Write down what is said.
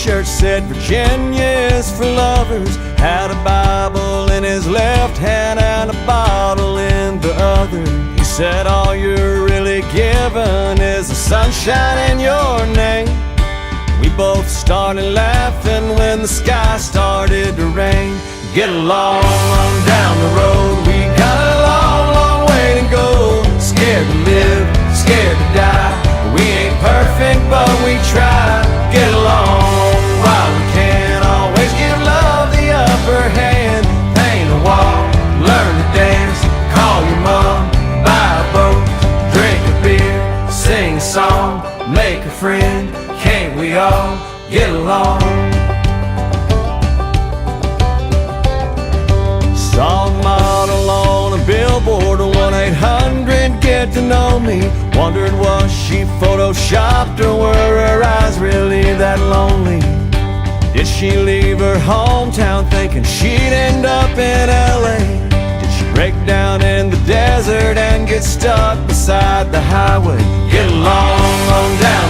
t-shirt said Virginia is for lovers, had a Bible in his left hand and a bottle in the other. He said all you're really given is the sunshine in your name. We both started laughing when the sky started to rain. Get along on down the road, we got a long, long way to go. Scared to live, scared to die. We ain't perfect, but we try. Get along while we can. Always give love the upper hand. Paint a wall, learn to dance. Call your mom, buy a boat, drink a beer, sing a song, make a friend. Can't we all get along? Saw a model on a billboard, 1-800 get to know me. Wondered was she photoshopped or were her eyes really that lonely? Did she leave her hometown thinking she'd end up in LA? Did she break down in the desert and get stuck beside the highway? Get along on down